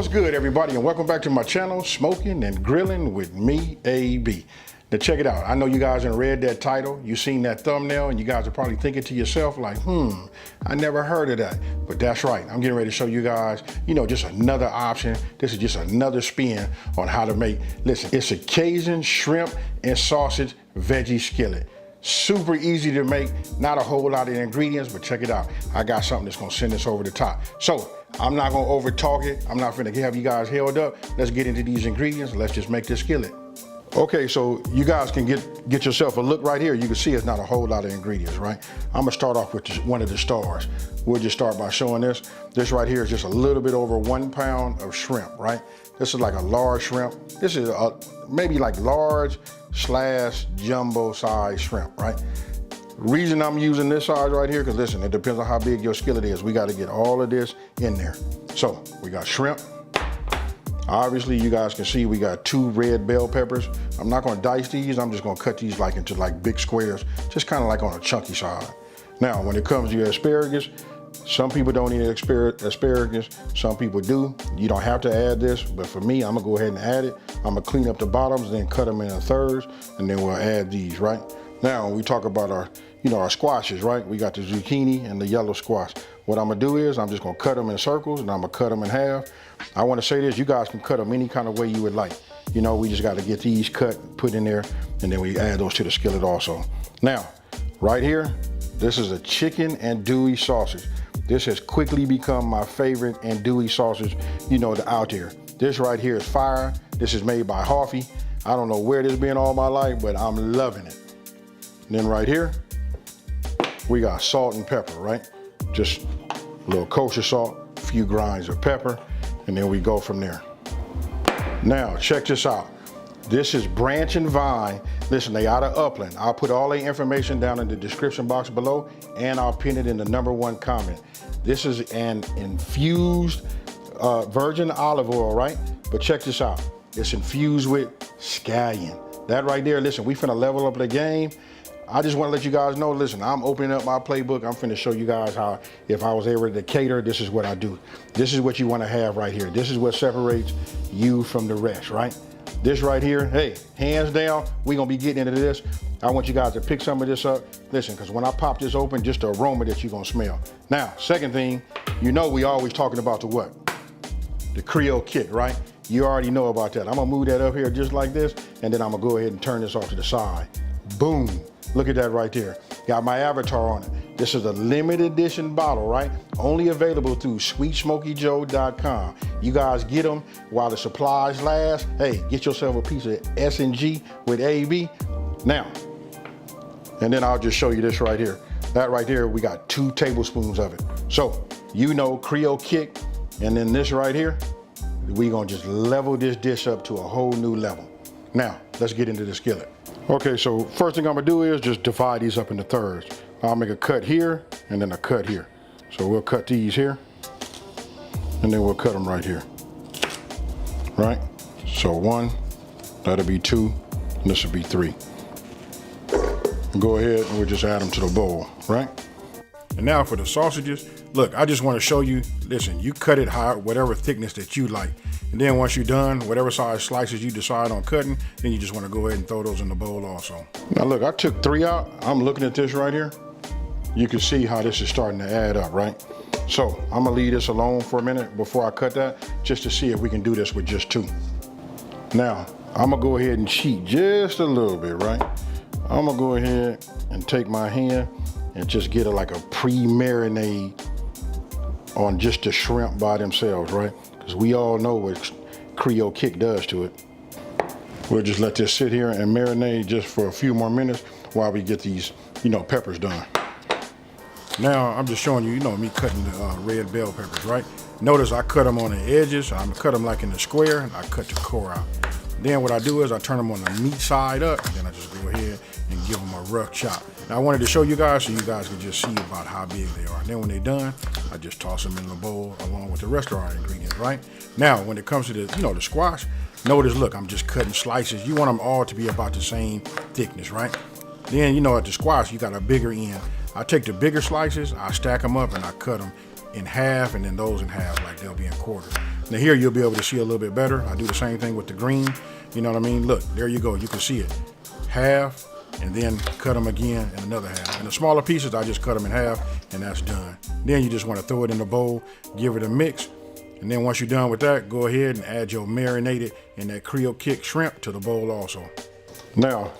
What's good, everybody, and welcome back to my channel, Smoking and Grilling with me, AB. Now check it out. I know you guys have read that title, you seen that thumbnail, and you guys are probably thinking to yourself like, I never heard of that. But that's right, I'm getting ready to show you guys, just another option. This is just another spin on how to make, listen, it's a Cajun shrimp and sausage veggie skillet. Super easy to make, not a whole lot of ingredients, but check it out. I got something that's gonna send this over the top. So I'm not gonna over talk it. I'm not gonna have you guys held up. Let's get into these ingredients. Let's just make this skillet. Okay, so you guys can get yourself a look right here. You can see it's not a whole lot of ingredients, right? I'm gonna start off with one of the stars. We'll just start by showing this. This right here is just a little bit over 1 pound of shrimp, right? This is like a large shrimp. This is maybe like large / jumbo size shrimp, right? Reason I'm using this size right here, because listen, it depends on how big your skillet is. We got to get all of this in there. So we got shrimp. Obviously, you guys can see we got 2 red bell peppers. I'm not going to dice these. I'm just going to cut these into big squares, just kind of like on a chunky side. Now, when it comes to your asparagus, some people don't eat asparagus. Some people do. You don't have to add this, but for me, I'm gonna go ahead and add it. I'm gonna clean up the bottoms, then cut them into thirds, and then we'll add these, right? Now, when we talk about our squashes, right? We got the zucchini and the yellow squash. What I'm gonna do is I'm just gonna cut them in circles, and I'm gonna cut them in half. I wanna say this, you guys can cut them any kind of way you would like. We just gotta get these cut, put in there, and then we add those to the skillet also. Now, right here, this is a chicken andouille sausage. This has quickly become my favorite andouille sausage, out there. This right here is fire. This is made by Hoffy. I don't know where this been all my life, but I'm loving it. And then right here, we got salt and pepper, right? Just a little kosher salt, a few grinds of pepper, and then we go from there. Now, check this out. This is Branch and Vine. Listen, they out of Upland. I'll put all the information down in the description box below, and I'll pin it in the #1 comment. This is an infused virgin olive oil, right? But check this out. It's infused with scallion. That right there, listen, we finna level up the game. I just wanna let you guys know, listen, I'm opening up my playbook. I'm finna show you guys how, if I was able to cater, this is what I do. This is what you wanna have right here. This is what separates you from the rest, right? This right here, hey, hands down, we're gonna be getting into this. I want you guys to pick some of this up. Listen, because when I pop this open, just the aroma that you're gonna smell. Now, second thing, we always talking about the what? The Creole kick, right? You already know about that. I'm gonna move that up here just like this, and then I'm gonna go ahead and turn this off to the side. Boom, look at that right there. Got my avatar on it. This is a limited edition bottle, right? Only available through SweetSmokyJoe.com. You guys get them while the supplies last. Hey, get yourself a piece of S&G with AB. Now, and then I'll just show you this right here. That right there, we got 2 tablespoons of it. So, Creole kick, and then this right here, we gonna just level this dish up to a whole new level. Now, let's get into the skillet. Okay, so first thing I'm gonna do is just divide these up into thirds. I'll make a cut here and then a cut here. So we'll cut these here and then we'll cut them right here. Right? So 1, that'll be 2, and this will be 3. Go ahead and we'll just add them to the bowl, right? And now for the sausages, look, I just want to show you, listen, you cut it whatever thickness that you like. And then once you're done, whatever size slices you decide on cutting, then you just want to go ahead and throw those in the bowl also. Now look, I took 3 out. I'm looking at this right here. You can see how this is starting to add up, right? So I'm gonna leave this alone for a minute before I cut that, just to see if we can do this with just 2. Now, I'm gonna go ahead and cheat just a little bit, right? I'm gonna go ahead and take my hand and just get like a pre-marinade on just the shrimp by themselves, right? Because we all know what Creole kick does to it. We'll just let this sit here and marinate just for a few more minutes while we get these, peppers done. Now, I'm just showing you, me cutting the red bell peppers, right? Notice I cut them on the edges. I'm cut them like in the square, and I cut the core out. Then what I do is I turn them on the meat side up, and then I just go ahead and give them a rough chop. Now I wanted to show you guys so you guys can just see about how big they are. And then when they're done, I just toss them in the bowl along with the rest of our ingredients, right? Now, when it comes to the, the squash, notice, look, I'm just cutting slices. You want them all to be about the same thickness, right? Then, at the squash, you got a bigger end. I take the bigger slices, I stack them up, and I cut them in half, and then those in half, like they'll be in quarters. Now here you'll be able to see a little bit better. I do the same thing with the green. You know what I mean? Look, there you go. You can see it. Half, and then cut them again in another half. And the smaller pieces, I just cut them in half, and that's done. Then you just want to throw it in the bowl, give it a mix, and then once you're done with that, go ahead and add your marinated and that Creole Kick shrimp to the bowl also. Now,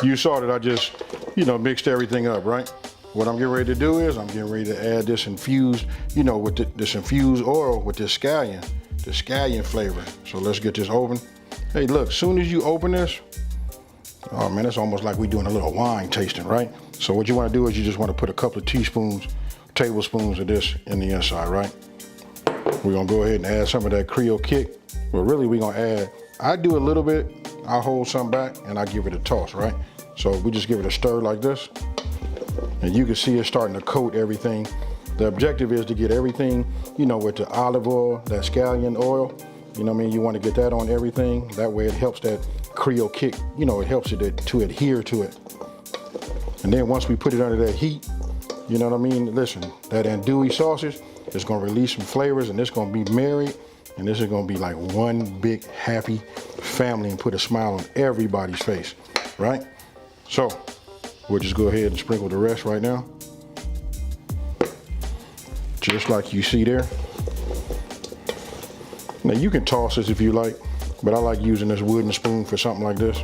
you saw that I just, mixed everything up, right? What I'm getting ready to do is I'm getting ready to add this infused, with this infused oil with this scallion, the scallion flavor. So let's get this open. Hey, look, soon as you open this, oh man, it's almost like we're doing a little wine tasting, right? So what you want to do is you just want to put a couple of tablespoons of this in the inside, right? We're gonna go ahead and add some of that Creole Kick. But really we're gonna add, I do a little bit, I hold some back and I give it a toss, right? So we just give it a stir like this. And you can see it starting to coat everything. The objective is to get everything, with the olive oil, that scallion oil, you know what I mean? You want to get that on everything. That way it helps that Creole Kick, it helps it to adhere to it. And then once we put it under that heat, you know what I mean? Listen, that andouille sausage is gonna release some flavors and it's gonna be married. And this is gonna be like one big happy family and put a smile on everybody's face, right? So we'll just go ahead and sprinkle the rest right now. Just like you see there. Now you can toss this if you like, but I like using this wooden spoon for something like this.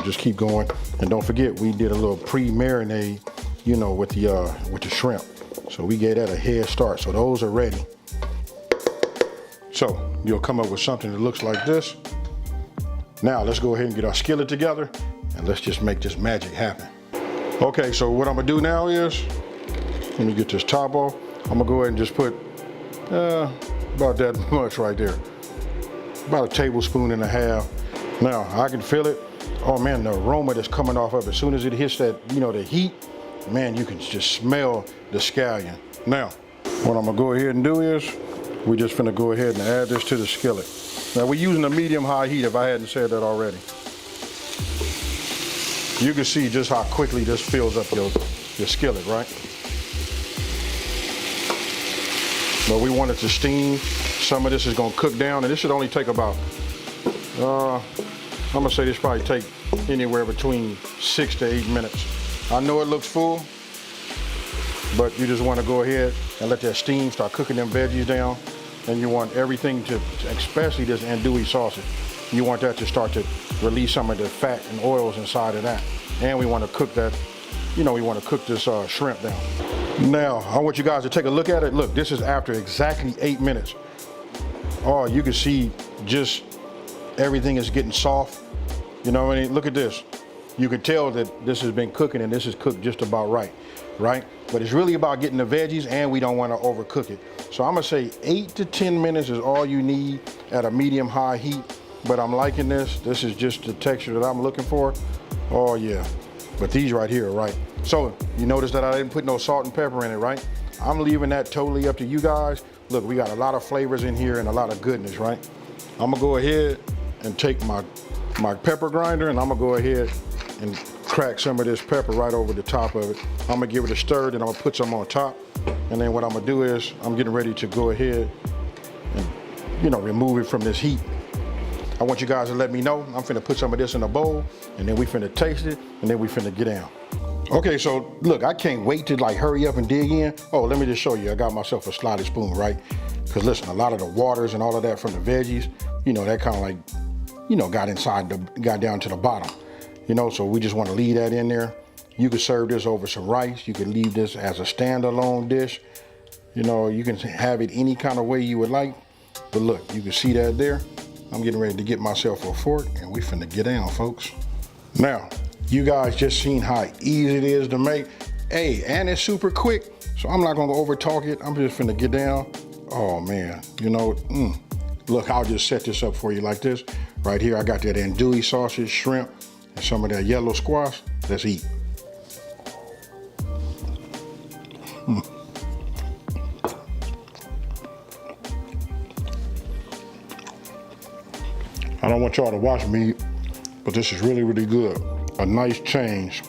Just keep going. And don't forget, we did a little pre-marinade, with the shrimp. So we gave that a head start. So those are ready. So you'll come up with something that looks like this. Now let's go ahead and get our skillet together and let's just make this magic happen. Okay, so what I'm gonna do now is, let me get this top off. I'm gonna go ahead and just put about that much right there. About a tablespoon and a half. Now I can feel it. Oh man, the aroma that's coming off of it. As soon as it hits that, the heat, man, you can just smell the scallion. Now, what I'm gonna go ahead and do is, we're just gonna go ahead and add this to the skillet. Now we're using a medium-high heat if I hadn't said that already. You can see just how quickly this fills up your skillet, right? But we want it to steam. Some of this is gonna cook down, and this should only take about, I'm gonna say this probably take anywhere between 6 to 8 minutes. I know it looks full, but you just wanna go ahead and let that steam start cooking them veggies down. And you want everything to, especially this andouille sausage, you want that to start to release some of the fat and oils inside of that. And we want to cook that, we want to cook this shrimp down. Now, I want you guys to take a look at it. Look, this is after exactly 8 minutes. Oh, you can see just everything is getting soft. You know what I mean? Look at this. You can tell that this has been cooking and this is cooked just about right? But it's really about getting the veggies and we don't want to overcook it. So I'm gonna say 8 to 10 minutes is all you need at a medium-high heat. But I'm liking this. This is just the texture that I'm looking for. Oh yeah, but these right here are right. So you notice that I didn't put no salt and pepper in it, right? I'm leaving that totally up to you guys. Look, we got a lot of flavors in here and a lot of goodness, right? I'm gonna go ahead and take my pepper grinder and I'm gonna go ahead and crack some of this pepper right over the top of it. I'm gonna give it a stir, then I'm gonna put some on top. And then what I'm gonna do is, I'm getting ready to go ahead and, remove it from this heat. I want you guys to let me know. I'm finna put some of this in a bowl, and then we finna taste it, and then we finna get down. Okay, so look, I can't wait to hurry up and dig in. Oh, let me just show you. I got myself a slotted spoon, right? Because listen, a lot of the waters and all of that from the veggies, that kind of got down to the bottom. So we just want to leave that in there. You could serve this over some rice. You could leave this as a standalone dish. You can have it any kind of way you would like. But look, you can see that there. I'm getting ready to get myself a fork and we finna get down, folks. Now, you guys just seen how easy it is to make. Hey, and it's super quick. So I'm not gonna over talk it. I'm just finna get down. Oh man, look, I'll just set this up for you like this. Right here, I got that andouille sausage, shrimp, and some of that yellow squash. Let's eat. I don't want y'all to watch me, but this is really, really good. A nice change.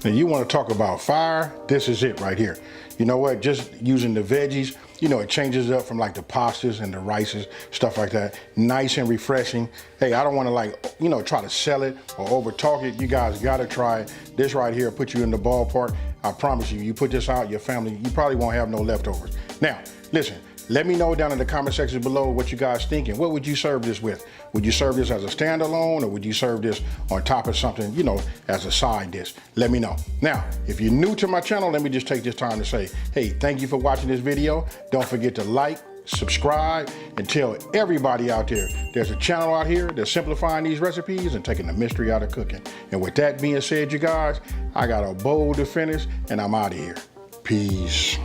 Now you want to talk about fire, this is it right here. You know what, just using the veggies, you know, it changes it up from like the pastas and the rices, stuff like that. Nice and refreshing. Hey, I don't want to like, you know, try to sell it or over talk it. You guys got to try it. This right here put you in the ballpark. I promise you, you put this out, your family, you probably won't have no leftovers. Now, listen, let me know down in the comment section below what you guys thinking. What would you serve this with? Would you serve this as a standalone, or would you serve this on top of something, you know, as a side dish? Let me know. Now, if you're new to my channel, let me just take this time to say, hey, thank you for watching this video. Don't forget to like, subscribe, and tell everybody out there there's a channel out here that's simplifying these recipes and taking the mystery out of cooking. And with that being said, you guys, I got a bowl to finish and I'm out of here. Peace.